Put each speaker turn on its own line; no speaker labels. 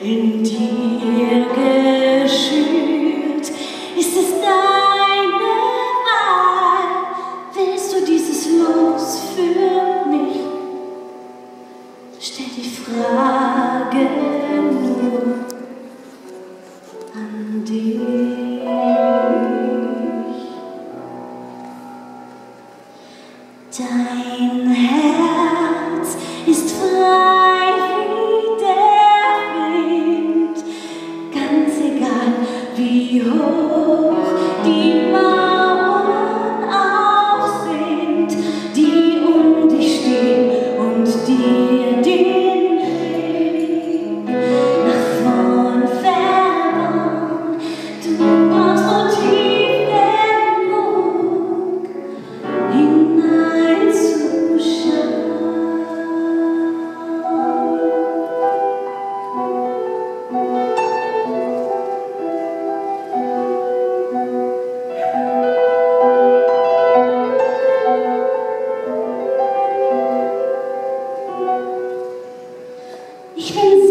in dir geschürt. Ist es deine Wahl? Willst du dieses Los für mich? Stell die Frage nur an dich. Dein Herz ist frei wie der Wind, ganz egal wie hoch die Mauern auch sind, die um dich stehen und dir den Weg nach vorn verbauen. Du brauchst nur tief genug hineinzuschauen. Ich bin